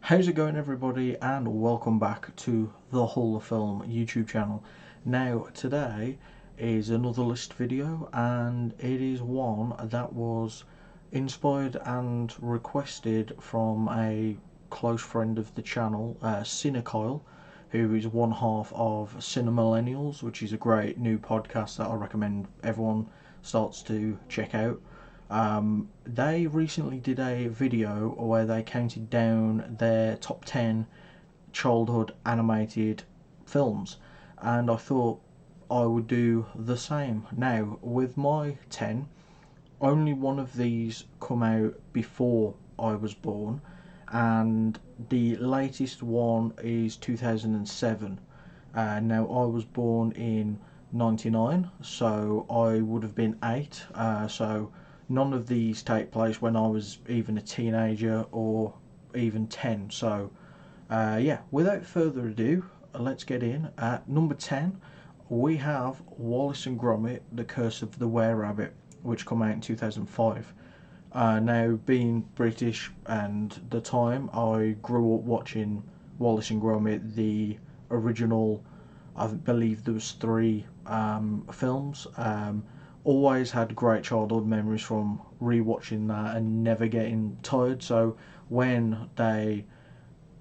How's it going, everybody, and welcome back to the Hall of Film YouTube channel. Now today is another list video, and it is one that was inspired and requested from a close friend of the channel, Cinekyle, who is one half of Cinemillennials, which is a great new podcast that I recommend everyone starts to check out. They recently did a video where they counted down their top 10 childhood animated films, and I thought I would do the same. Now, with my 10, only one of these come out before I was born, and the latest one is 2007. Now, I was born in 99, so I would have been 8, so none of these take place when I was even a teenager or even 10. So, yeah, without further ado, let's get in. At number 10, we have Wallace and Gromit, The Curse of the Were-Rabbit, which came out in 2005. Now, being British and the time, I grew up watching Wallace and Gromit, the original. I believe there was three films. Always had great childhood memories from rewatching that and never getting tired. So when they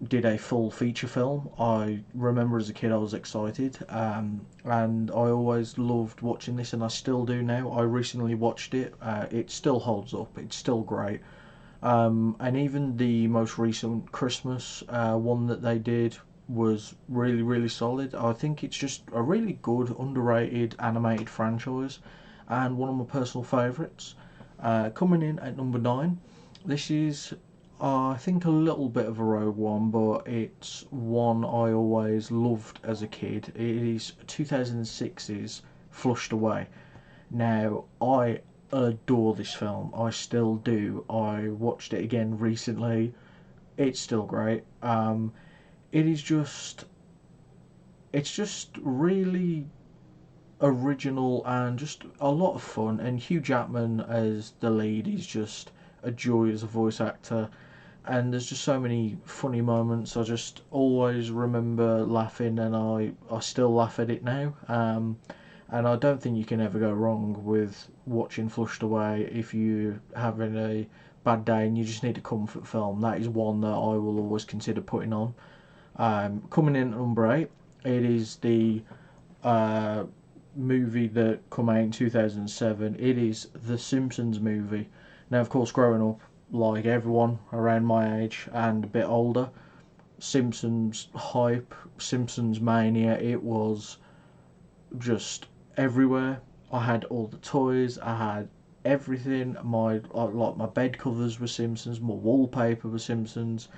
did a full feature film, I remember as a kid I was excited, and I always loved watching this, and I still do now. I recently watched it. It still holds up. It's still great. And even the most recent Christmas one that they did was really, really solid. I think it's just a really good, underrated animated franchise, and one of my personal favourites. Coming in at number 9, this is, I think, a little bit of a rogue one, but it's one I always loved as a kid. It is 2006's Flushed Away. Now, I adore this film. I still do. I watched it again recently. It's still great. It is just, it's just really original and just a lot of fun. And Hugh Jackman as the lead is just a joy as a voice actor. And there's just so many funny moments. I just always remember laughing, and I still laugh at it now. And I don't think you can ever go wrong with watching Flushed Away if you're having a bad day and you just need a comfort film. That is one that I will always consider putting on. Coming in at number 8, it is the uh, movie that came out in 2007. It is the Simpsons Movie. Now, of course, growing up, like everyone around my age and a bit older, Simpsons hype, Simpsons mania, it was just everywhere. I had all the toys, I had everything. My bed covers were Simpsons, my wallpaper was Simpsons.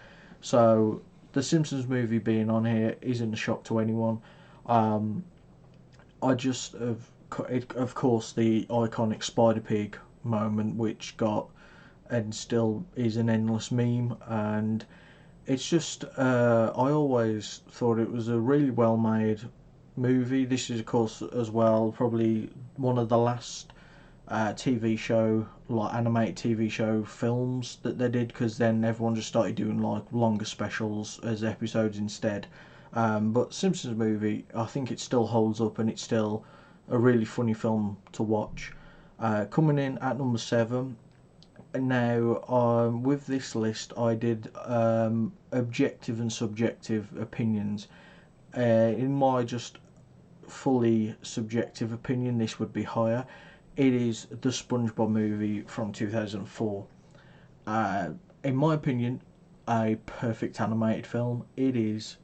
So the Simpsons Movie being on here isn't a shock to anyone. Um, I just of course, the iconic Spider Pig moment, which got and still is an endless meme, and it's just I always thought it was a really well made movie. This is, of course, as well, probably one of the last TV show, like animated TV show films that they did, because then everyone just started doing like longer specials as episodes instead. But Simpsons Movie, I think it still holds up, and it's still a really funny film to watch. Coming in at number 7. Now, with this list, I did objective and subjective opinions. In my just fully subjective opinion, this would be higher. It is the Spongebob Movie from 2004. Uh, in my opinion, a perfect animated film. It is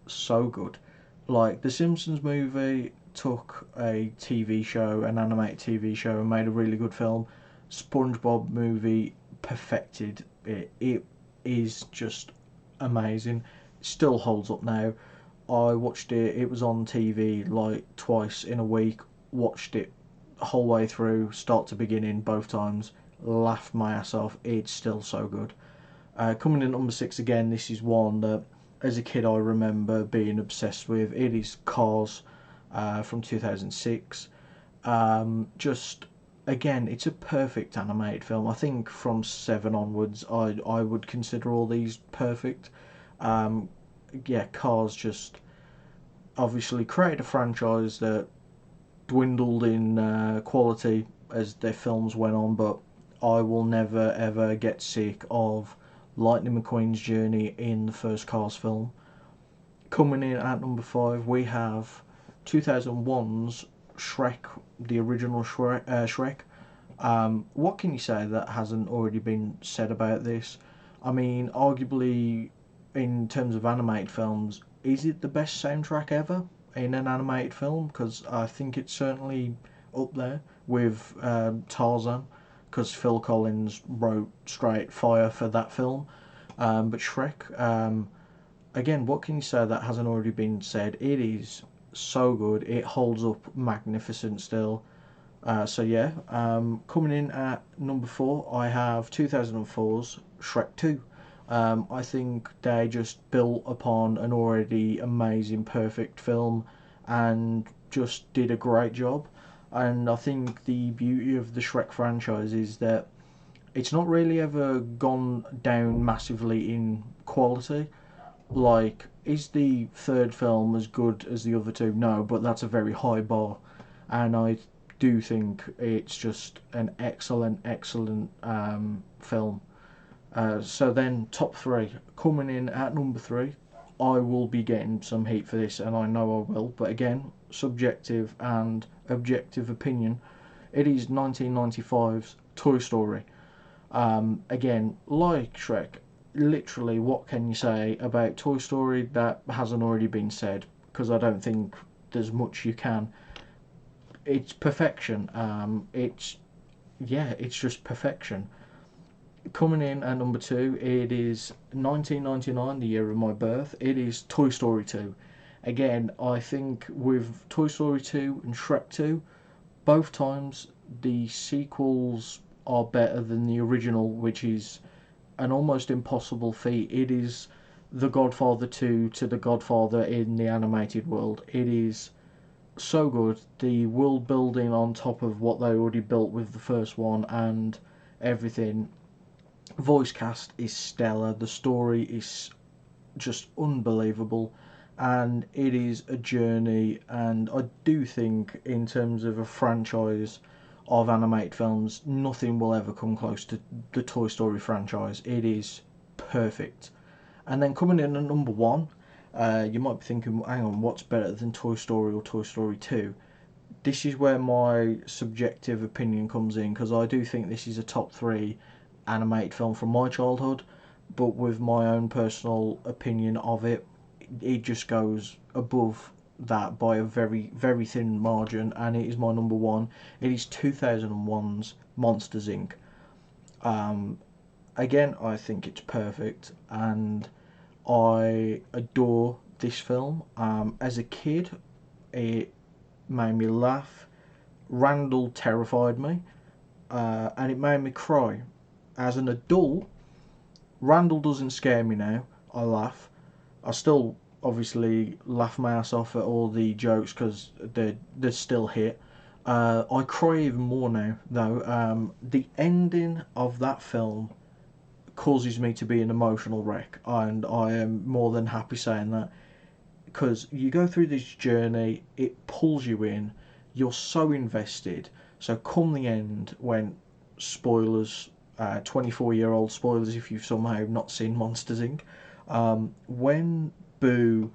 so good. Like, the Simpsons Movie took a TV show, an animated TV show, and made a really good film. SpongeBob Movie perfected it. It is just amazing. It still holds up now. I watched it. It was on TV like twice in a week. Watched it the whole way through, start to beginning, both times. Laughed my ass off. It's still so good. Coming in at number 6 again. This is one that, as a kid, I remember being obsessed with. It is Cars, from 2006. Just again, it's a perfect animated film. I think from 7 onwards, I would consider all these perfect. Yeah, Cars just obviously created a franchise that dwindled in quality as their films went on, but I will never ever get sick of Lightning McQueen's journey in the first Cars film. Coming in at number 5, we have 2001's Shrek, the original Shrek. What can you say that hasn't already been said about this? I mean, arguably, in terms of animated films, is it the best soundtrack ever in an animated film? Because I think it's certainly up there with Tarzan, because Phil Collins wrote straight fire for that film. But Shrek, again, what can you say that hasn't already been said? It is so good. It holds up magnificent still. So yeah, coming in at number 4, I have 2004's Shrek 2. I think they just built upon an already amazing, perfect film and just did a great job. And I think the beauty of the Shrek franchise is that it's not really ever gone down massively in quality. Like, is the third film as good as the other two? No, but that's a very high bar, and I do think it's just an excellent, excellent film. So then, top 3, coming in at number 3, I will be getting some heat for this, and I know I will. But again, subjective and objective opinion. It is 1995's Toy Story. Again, like Shrek, literally, what can you say about Toy Story that hasn't already been said? Because I don't think there's much you can. It's perfection. It's just perfection. Coming in at number 2, it is 1999, the year of my birth. It is Toy Story 2. Again, I think with Toy Story 2 and Shrek 2, both times the sequels are better than the original, which is an almost impossible feat. It is The Godfather 2 to The Godfather in the animated world. It is so good. The world building on top of what they already built with the first one and everything. Voice cast is stellar. The story is just unbelievable. And it is a journey. And I do think, in terms of a franchise of animated films, nothing will ever come close to the Toy Story franchise. It is perfect. And then coming in at number 1, you might be thinking, hang on, what's better than Toy Story or Toy Story 2? This is where my subjective opinion comes in, because I do think this is a top 3 animated film from my childhood, but with my own personal opinion of it, it just goes above that by a very, very thin margin, and it is my number 1. It is 2001's Monsters Inc. Um, Again, I think it's perfect, and I adore this film. As a kid, it made me laugh. Randall terrified me, and it made me cry. As an adult, Randall doesn't scare me now. I laugh. I still obviously laugh my ass off at all the jokes because they're still hit. I cry even more now though. The ending of that film causes me to be an emotional wreck, and I am more than happy saying that, because you go through this journey, it pulls you in, you're so invested. So come the end, when spoilers, 24-year-old spoilers if you've somehow not seen Monsters Inc. When Boo,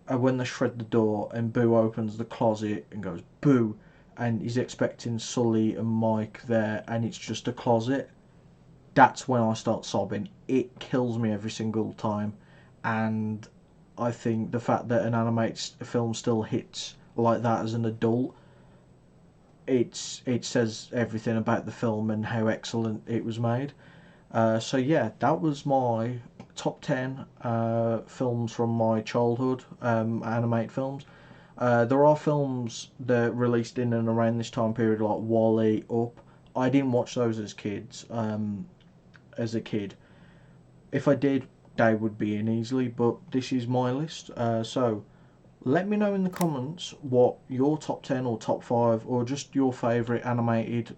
when they shred the door and Boo opens the closet and goes Boo, and he's expecting Sully and Mike there, and it's just a closet. That's when I start sobbing. It kills me every single time, and I think the fact that an animated film still hits like that as an adult, it says everything about the film and how excellent it was made. So yeah, that was my top 10 films from my childhood, animated films. There are films that released in and around this time period, like Wall-E, Up. I didn't watch those as kids. As a kid, if I did, they would be in easily. But this is my list. So let me know in the comments what your top 10 or top 5 or just your favourite animated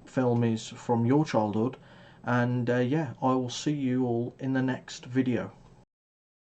film is from your childhood, And yeah, I will see you all in the next video.